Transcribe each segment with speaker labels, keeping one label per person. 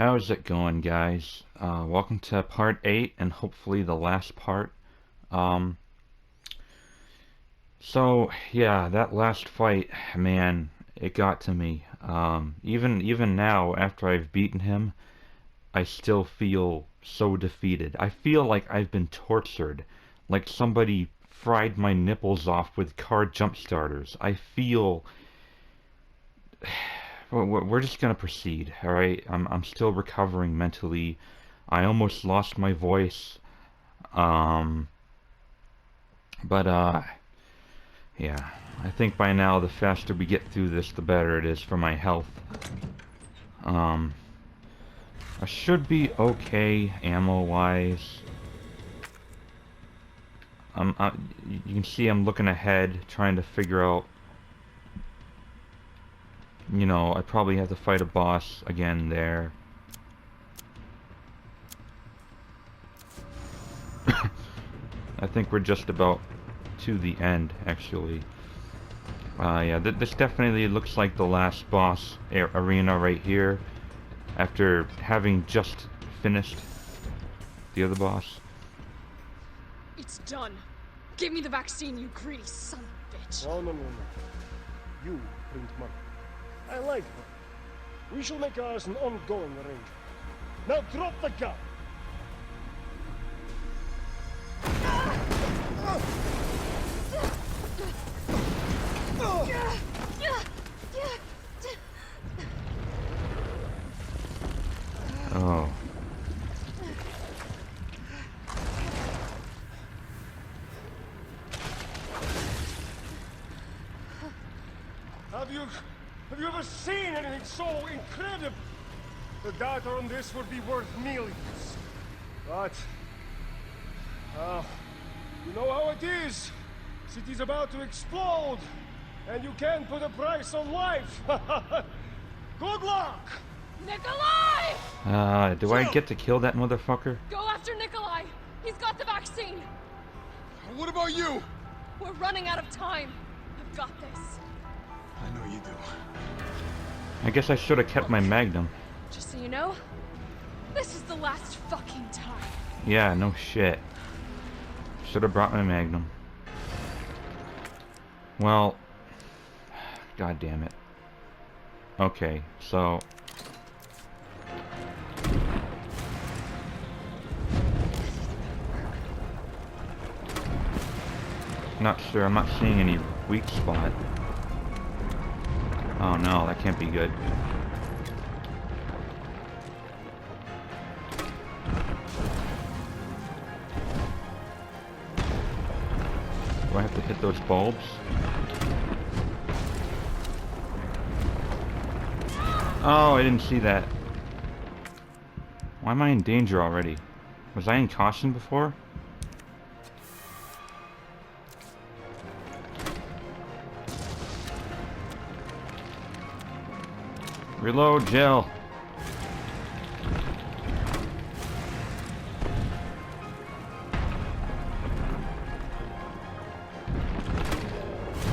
Speaker 1: How's it going, guys? Welcome to part 8 and hopefully the last part. Um, yeah, that last fight, man, it got to me. Even now, after I've beaten him, I still feel so defeated. I feel like I've been tortured, like somebody fried my nipples off with car jump starters. I feel we're just gonna proceed, all right? I'm still recovering mentally. I almost lost my voice. Um, but yeah. I think by now the faster we get through this, the better it is for my health. Um, I should be okay ammo-wise. You can see I'm looking ahead, trying to figure out. You know, I probably have to fight a boss again there. I think we're just about to the end, actually. Yeah, this definitely looks like the last boss arena right here, after having just finished the other boss.
Speaker 2: It's done. Give me the vaccine, you greedy son of a bitch.
Speaker 3: No. You print money. I like her. We shall make ours an ongoing arrangement. Now drop the gun!
Speaker 1: Oh.
Speaker 3: Have you ever seen anything so incredible? The data on this would be worth millions. But you know how it is. City's about to explode, and you can't put a price on life. Good luck!
Speaker 2: Nikolai!
Speaker 1: Do I get to kill that motherfucker?
Speaker 2: Go after Nikolai! He's got the vaccine!
Speaker 4: What about you?
Speaker 2: We're running out of time. I've got this.
Speaker 4: I know you do.
Speaker 1: I guess I should have kept my magnum.
Speaker 2: Just so you know, this is the last fucking time.
Speaker 1: Yeah, no shit. Should have brought my magnum. Well, god damn it. Okay, so not sure. I'm not seeing any weak spot. Oh no, that can't be good. Do I have to hit those bulbs? Oh, I didn't see that. Why am I in danger already? Was I in caution before? Reload, Jill.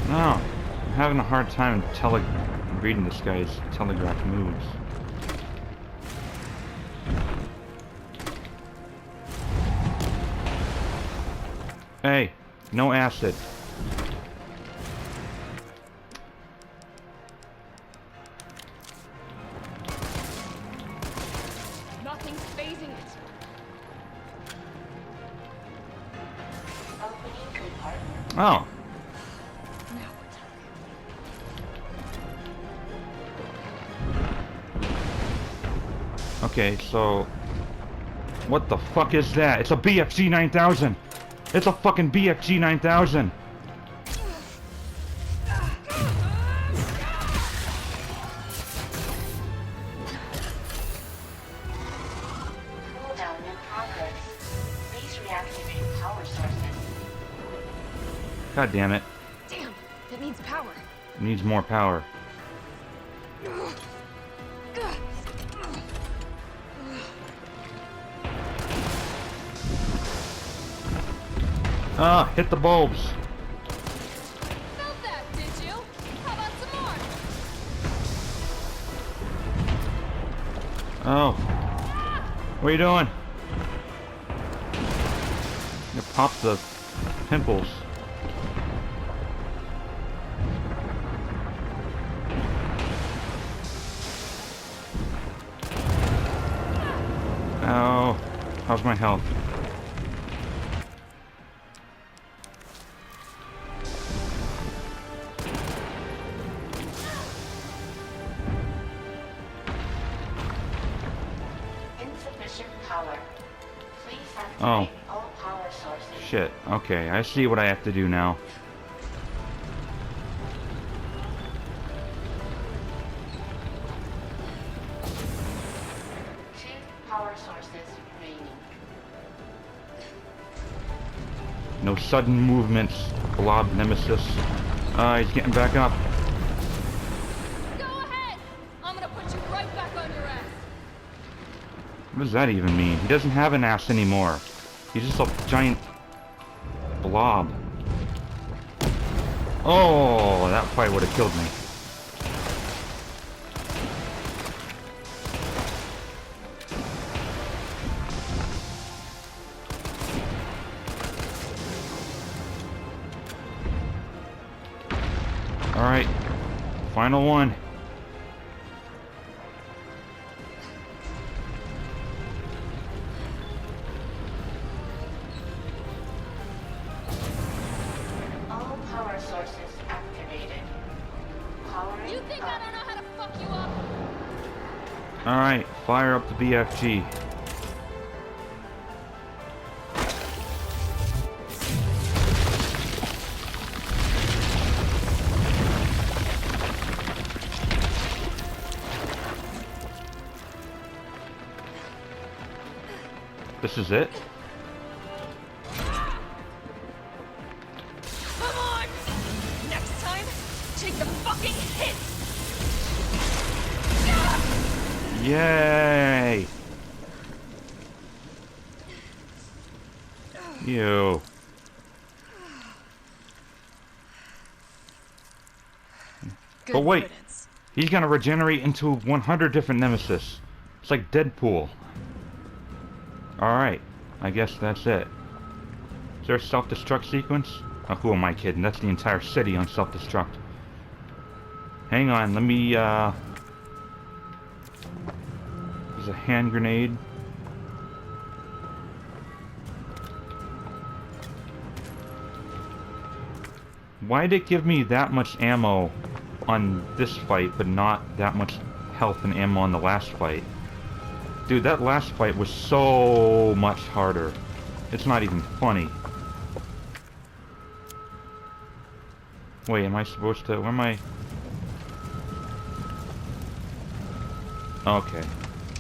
Speaker 1: No, I'm having a hard time reading this guy's telegraph moves. Hey, no acid.
Speaker 2: Nothing's phasing it.
Speaker 1: Oh. Okay, so what the fuck is that? It's a BFG 9000. It's a fucking BFG 9000.
Speaker 5: Cooldown in progress. Please reactivate power sources.
Speaker 1: God damn it.
Speaker 2: Damn, it needs power.
Speaker 1: It needs more power. Ah, hit the bulbs.
Speaker 2: Felt that, did you? How about some more?
Speaker 1: Oh. What are you doing? You pop the pimples. Oh. How's my health?
Speaker 5: Insufficient power. Please
Speaker 1: Oh.
Speaker 5: activate all power sources.
Speaker 1: Shit. Okay, I see what I have to do now.
Speaker 5: Two power sources remaining.
Speaker 1: No sudden movements. Blob Nemesis. He's getting back up.
Speaker 2: Go ahead! I'm gonna put you right back on your ass.
Speaker 1: What does that even mean? He doesn't have an ass anymore. He's just a giant blob. Oh, that probably would have killed me. Alright, final one.
Speaker 5: All power sources activated. Powering
Speaker 2: You think I
Speaker 5: up.
Speaker 2: don't know how to fuck you up?
Speaker 1: Alright, fire up the BFG. This is it?
Speaker 2: Come on! Next time, take the fucking hit!
Speaker 1: Yay! You.
Speaker 2: Good
Speaker 1: But wait,
Speaker 2: riddance.
Speaker 1: he's gonna regenerate into 100 different Nemesis. It's like Deadpool. Alright, I guess that's it. Is there a self-destruct sequence? Oh, who am I kidding? That's the entire city on self-destruct. Hang on, let me, There's a hand grenade. Why did it give me that much ammo on this fight, but not that much health and ammo on the last fight? Dude, that last fight was so much harder. It's not even funny. Wait, am I supposed to... Where am I... Okay.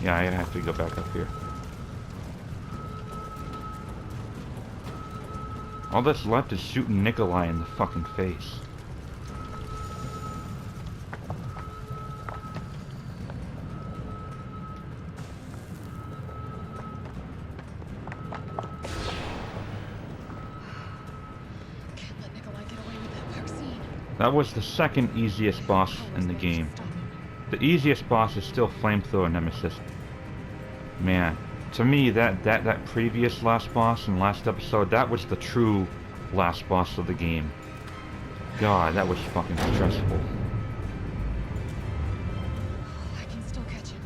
Speaker 1: Yeah, I have to go back up here. All that's left is shooting Nikolai in the fucking face.
Speaker 2: Can't let Nikolai get away with that vaccine.
Speaker 1: That was the second easiest boss in the game. The easiest boss is still Flamethrower Nemesis. Man, to me, that previous last boss in last episode, that was the true last boss of the game. God, that was fucking stressful.
Speaker 2: I can still catch him.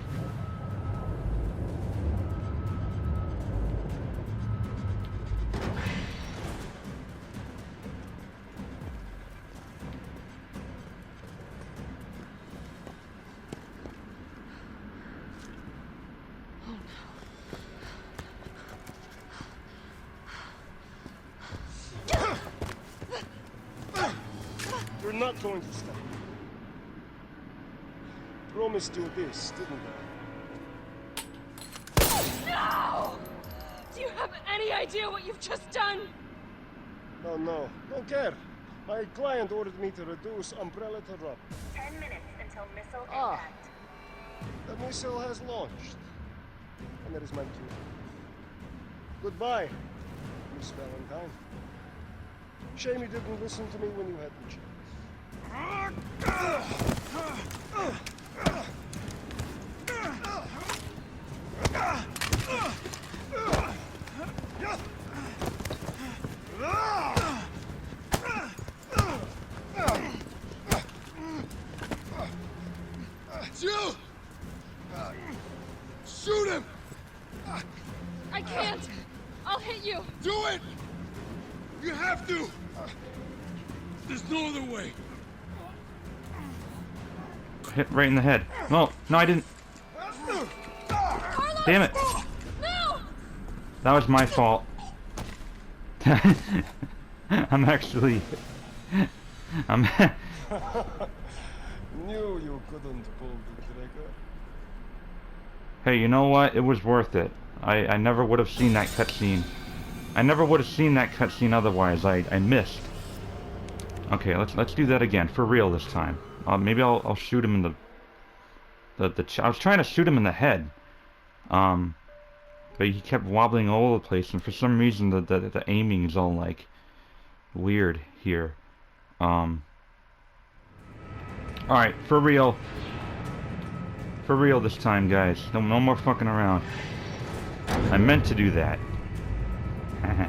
Speaker 3: You're not going to stop. Promised you this, didn't I?
Speaker 2: No! Do you have any idea what you've just done?
Speaker 3: Oh no, don't care. My client ordered me to reduce Umbrella to rubber.
Speaker 5: 10 minutes until missile
Speaker 3: Ah.
Speaker 5: impact.
Speaker 3: The missile has launched. And that is my cue. Goodbye, Miss Valentine. Shame you didn't listen to me when you had the chance.
Speaker 4: Shoot him!
Speaker 2: I can't! I'll hit you!
Speaker 4: Do it! You have to! There's no other way.
Speaker 1: Hit right in the head. No, no, I didn't.
Speaker 2: Carlos!
Speaker 1: Damn it.
Speaker 2: No!
Speaker 1: That was my fault. I'm actually... I'm...
Speaker 3: Knew you couldn't pull the trigger.
Speaker 1: Hey, you know what? It was worth it. I never would have seen that cutscene. I never would have seen that cutscene otherwise. I missed. Okay, let's do that again for real this time. Maybe I'll shoot him in the I was trying to shoot him in the head. But he kept wobbling all over the place, and for some reason the aiming is all like weird here. Alright, for real. For real this time, guys. No more fucking around. I meant to do that.
Speaker 2: I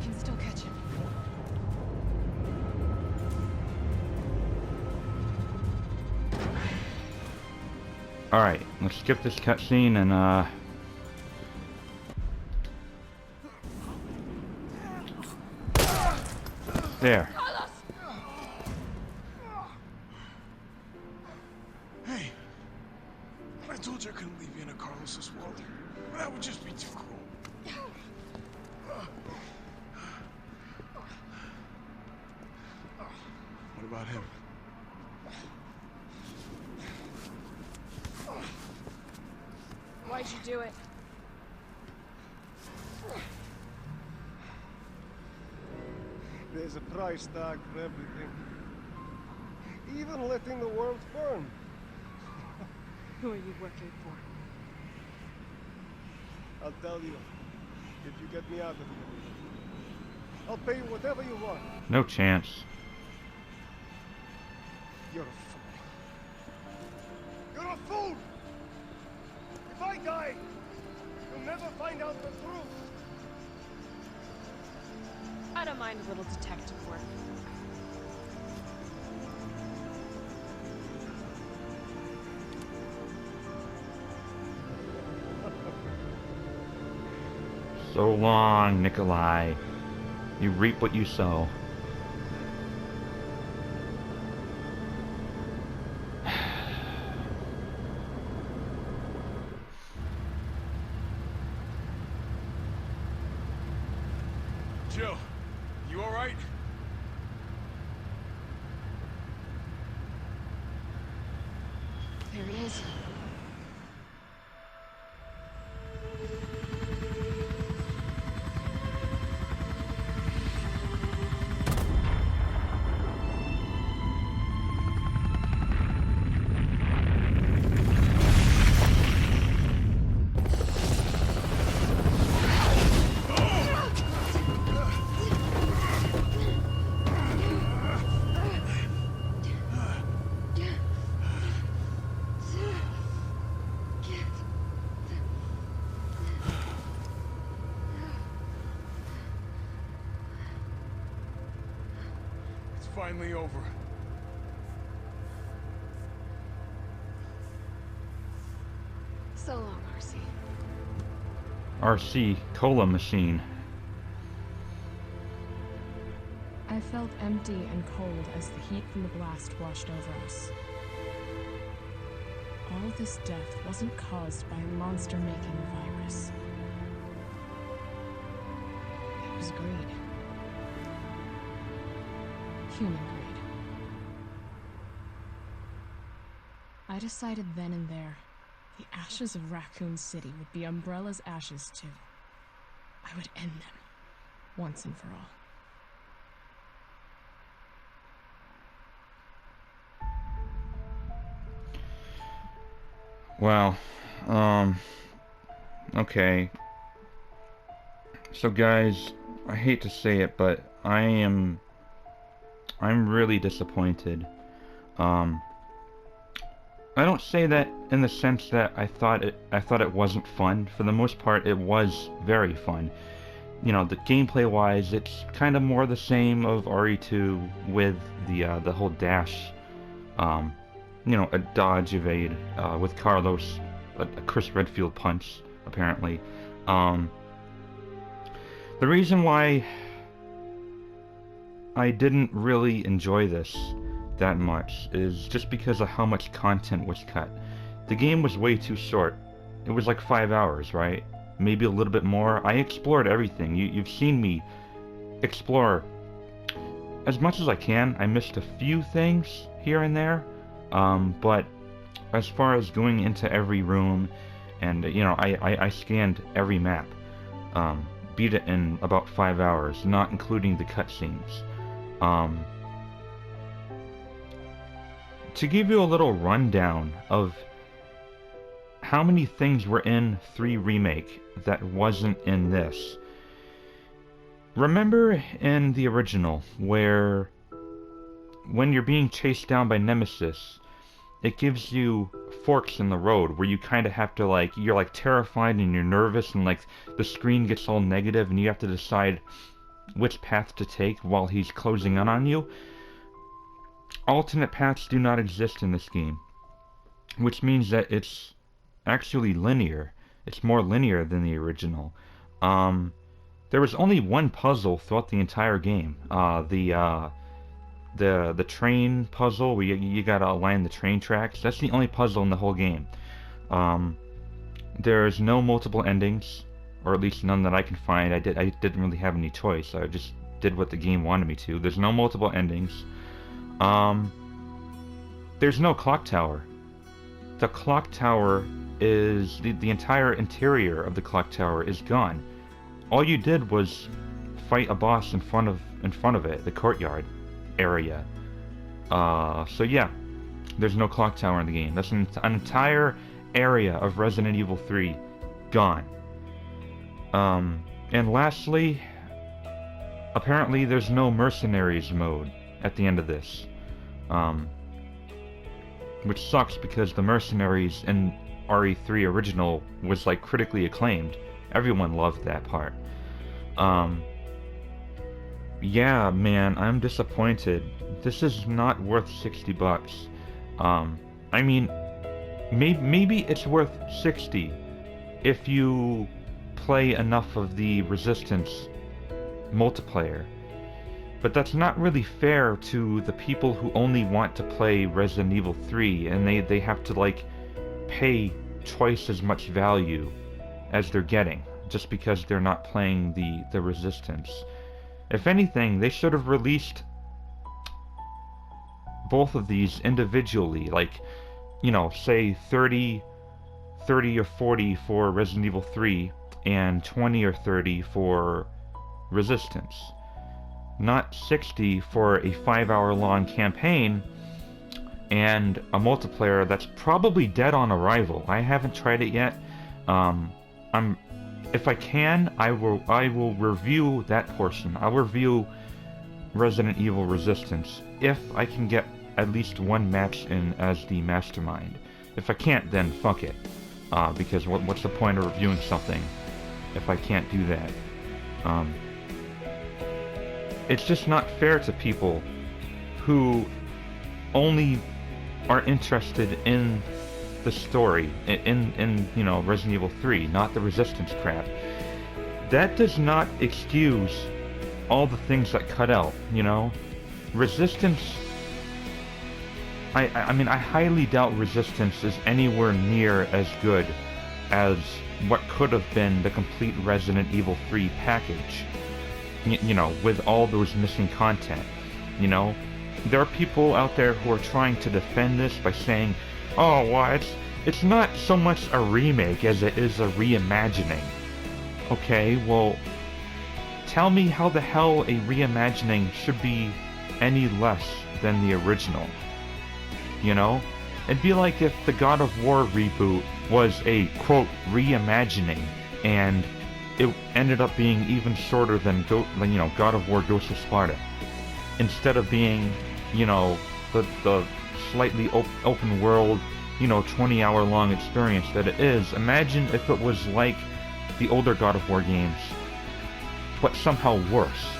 Speaker 2: can still catch him.
Speaker 1: Alright, let's skip this cutscene and there.
Speaker 4: Hey, I told you I couldn't leave you in a Carlos's world. That would just be too cruel. What about him?
Speaker 2: Why'd you do it?
Speaker 3: There's a price tag for everything. Even letting the world burn.
Speaker 2: Who are you working for?
Speaker 3: I'll tell you, if you get me out of here. I'll pay you whatever you want.
Speaker 1: No chance.
Speaker 3: You're a fool. You're a fool! If I die, you'll never find out the truth.
Speaker 2: I don't mind a little detective work.
Speaker 1: So long, Nikolai. You reap what you sow.
Speaker 4: Jill, you alright?
Speaker 2: There it is.
Speaker 4: It's finally over.
Speaker 2: So long, RC.
Speaker 1: RC cola machine.
Speaker 6: I felt empty and cold as the heat from the blast washed over us. All this death wasn't caused by a monster-making virus. It was greed. Human greed. I decided then and there, the ashes of Raccoon City would be Umbrella's ashes too. I would end them, once and for all.
Speaker 1: Well, okay. So guys, I hate to say it, but I'm really disappointed. I don't say that in the sense that I thought it wasn't fun. For the most part, it was very fun. You know, the gameplay-wise, it's kind of more the same of RE2 with the whole dash, you know, a dodge evade with Carlos a Chris Redfield punch, apparently. The reason why I didn't really enjoy this that much is just because of how much content was cut. The game was way too short. It was like 5 hours, right? Maybe a little bit more. I explored everything. You've seen me explore as much as I can. I missed a few things here and there, but as far as going into every room, and I scanned every map, beat it in about 5 hours, not including the cutscenes. To give you a little rundown of how many things were in 3 Remake that wasn't in this. Remember in the original, where when you're being chased down by Nemesis, it gives you forks in the road where you kind of have to, you're terrified and you're nervous, and the screen gets all negative and you have to decide which path to take while he's closing in on you. Alternate paths do not exist in this game, which means that it's actually linear. It's more linear than the original. There was only one puzzle throughout the entire game. The train puzzle, where you gotta align the train tracks. That's the only puzzle in the whole game. There's no multiple endings, or at least none that I can find. I didn't really have any choice. I just did what the game wanted me to. There's no multiple endings. There's no clock tower. The clock tower is the entire interior of the clock tower is gone. All you did was fight a boss in front of it, the courtyard area. So yeah, there's no clock tower in the game. That's an entire area of Resident Evil 3 gone. And lastly, apparently there's no mercenaries mode at the end of this. Which sucks, because the mercenaries in RE3 original was critically acclaimed. Everyone loved that part. Yeah, man, I'm disappointed. This is not worth $60. I mean, maybe it's worth 60 if you play enough of the Resistance multiplayer. But that's not really fair to the people who only want to play Resident Evil 3, and they have to pay twice as much value as they're getting just because they're not playing the Resistance. If anything, they should have released both of these individually, say 30 or 40 for Resident Evil 3 and 20 or 30 for Resistance. Not 60 for a 5-hour long campaign and a multiplayer that's probably dead on arrival. I haven't tried it yet. If I can, I will review that portion. I'll review Resident Evil Resistance if I can get at least one match in as the mastermind. If I can't, then fuck it. Because what's the point of reviewing something if I can't do that? It's just not fair to people who only are interested in the story, in Resident Evil 3, not the Resistance crap. That does not excuse all the things that cut out, Resistance... I mean, I highly doubt Resistance is anywhere near as good as what could have been the complete Resident Evil 3 package. With all those missing content, There are people out there who are trying to defend this by saying, oh, well, it's not so much a remake as it is a reimagining. Okay, well, tell me how the hell a reimagining should be any less than the original. It'd be like if the God of War reboot was a, quote, reimagining, and it ended up being even shorter than God of War Ghost of Sparta. Instead of being, the slightly open world, 20-hour long experience that it is, imagine if it was like the older God of War games, but somehow worse.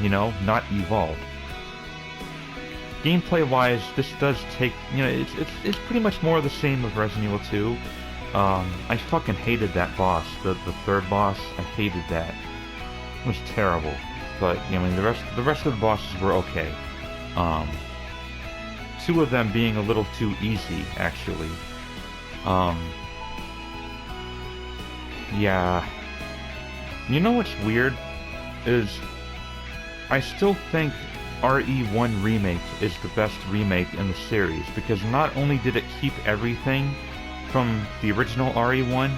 Speaker 1: Not evolved. gameplay-wise, this does take, you know, it's pretty much more of the same of Resident Evil 2. I fucking hated that boss, the third boss. I hated that. It was terrible. But you know, I mean, the rest of the bosses were okay. Two of them being a little too easy, actually. Yeah. You know what's weird? Is I still think RE1 Remake is the best remake in the series, because not only did it keep everything from the original RE1,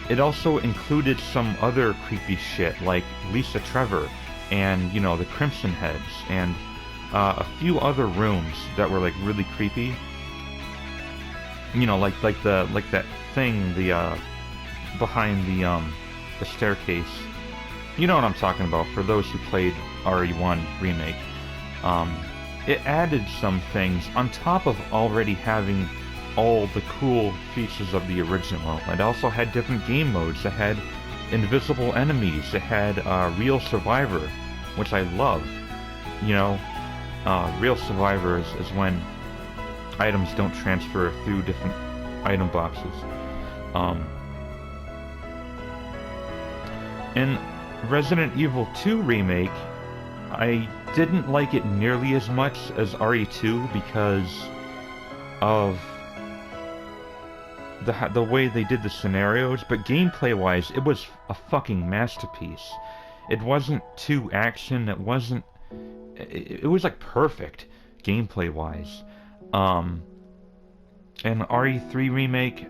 Speaker 1: it also included some other creepy shit, like Lisa Trevor, and, you know, the Crimson Heads, and a few other rooms that were, like, really creepy. You know, like that thing, behind the staircase. You know what I'm talking about, for those who played RE1 Remake. It added some things on top of already having all the cool features of the original. It also had different game modes. It had invisible enemies. It had Real Survivor, which I love. You know, Real Survivor is when items don't transfer through different item boxes. In Resident Evil 2 Remake, I didn't like it nearly as much as RE2 because of the way they did the scenarios, but gameplay-wise, it was a fucking masterpiece. It wasn't too action, it wasn't... It was, like, perfect, gameplay-wise. And RE3 Remake,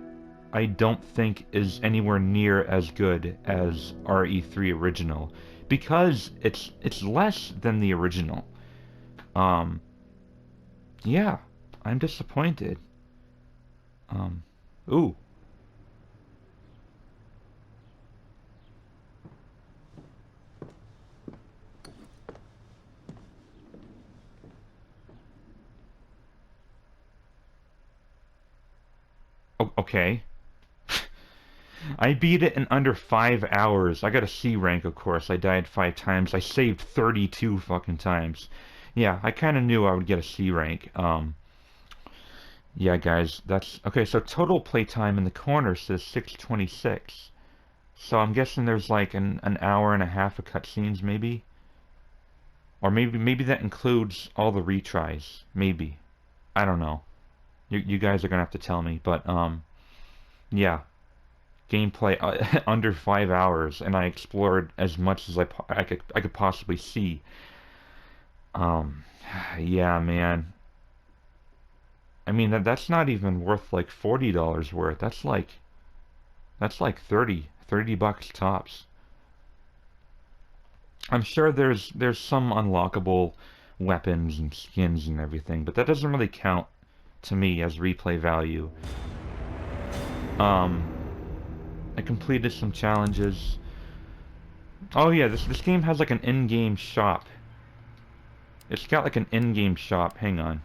Speaker 1: I don't think is anywhere near as good as RE3 Original, because it's less than the original. Yeah, I'm disappointed. Ooh. Okay. I beat it in under 5 hours. I got a C rank, of course. I died 5 times. I saved 32 fucking times. Yeah, I kind of knew I would get a C rank. Yeah, guys, that's... Okay, so total playtime in the corner says 6:26. So I'm guessing there's like an hour and a half of cutscenes, maybe? Or maybe that includes all the retries. Maybe. I don't know. You guys are gonna have to tell me, but, yeah. Gameplay under 5 hours, and I explored as much as I could possibly see. Yeah, man. I mean, that's not even worth like $40 worth. That's like 30 bucks tops. I'm sure there's some unlockable weapons and skins and everything, but that doesn't really count to me as replay value. I completed some challenges. Oh yeah, this game has like an in-game shop. It's got like an in-game shop. Hang on.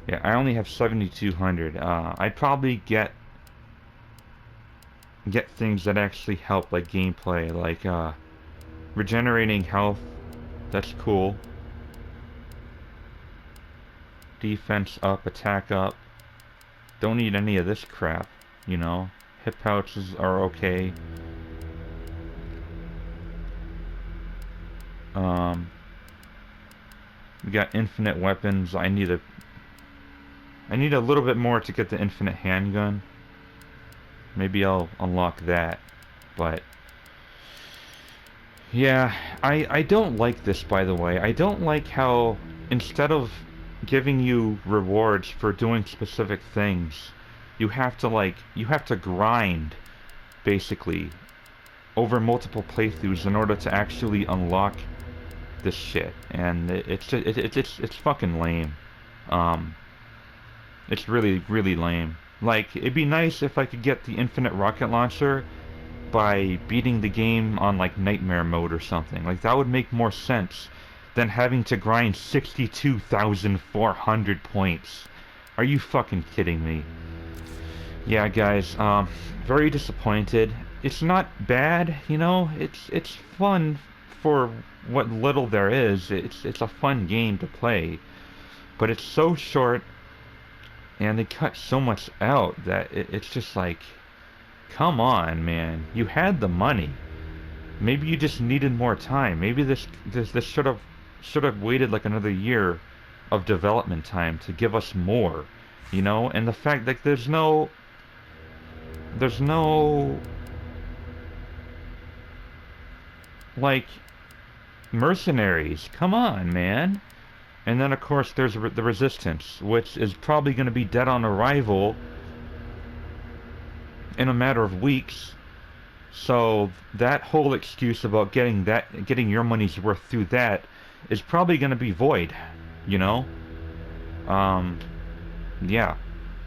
Speaker 1: Yeah, I only have 7,200. I'd probably get things that actually help, like gameplay, like regenerating health. That's cool. Defense up, attack up. Don't need any of this crap, you know. Hip pouches are okay. We got infinite weapons. I need a little bit more to get the infinite handgun. Maybe I'll unlock that. But yeah, I don't like this, by the way. I don't like how instead of giving you rewards for doing specific things, you have to grind basically over multiple playthroughs in order to actually unlock this shit, and it's fucking lame. It's really lame. Like, it'd be nice if I could get the infinite rocket launcher by beating the game on like nightmare mode or something. Like, that would make more sense than having to grind 62,400 points. Are you fucking kidding me? Yeah, guys, very disappointed. It's not bad, you know. It's fun for what little there is, it's a fun game to play. But it's so short, and they cut so much out that it's just like, come on, man. You had the money. Maybe you just needed more time. Maybe this should have waited like another year of development time to give us more, you know? And the fact that there's no like mercenaries. Come on, man. And then of course there's the resistance, which is probably going to be dead on arrival in a matter of weeks. So that whole excuse about getting your money's worth through that is probably going to be void, you know? Um, yeah.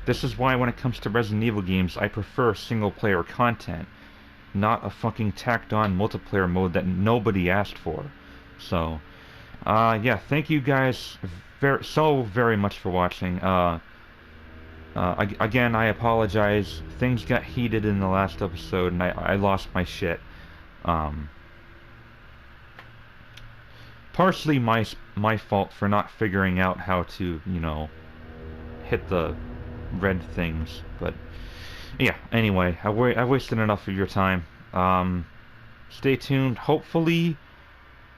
Speaker 1: This is why when it comes to Resident Evil games, I prefer single-player content, not a fucking tacked-on multiplayer mode that nobody asked for. So, yeah, thank you guys so very much for watching. Again, I apologize. Things got heated in the last episode, and I lost my shit. Partially my fault for not figuring out how to, you know, hit the red things. But yeah. Anyway, I wasted enough of your time. Stay tuned. Hopefully,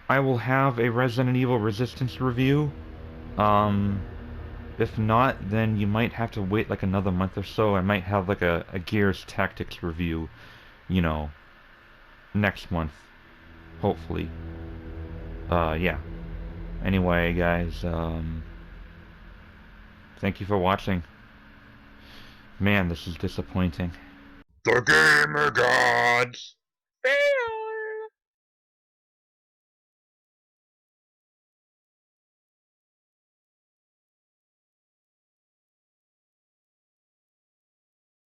Speaker 1: I will have a Resident Evil Resistance review. If not, then you might have to wait like another month or so. I might have like a Gears Tactics review, you know, next month. Hopefully. Yeah. Anyway, guys, thank you for watching. Man, this is disappointing.
Speaker 7: The Gamer Gods! Fail!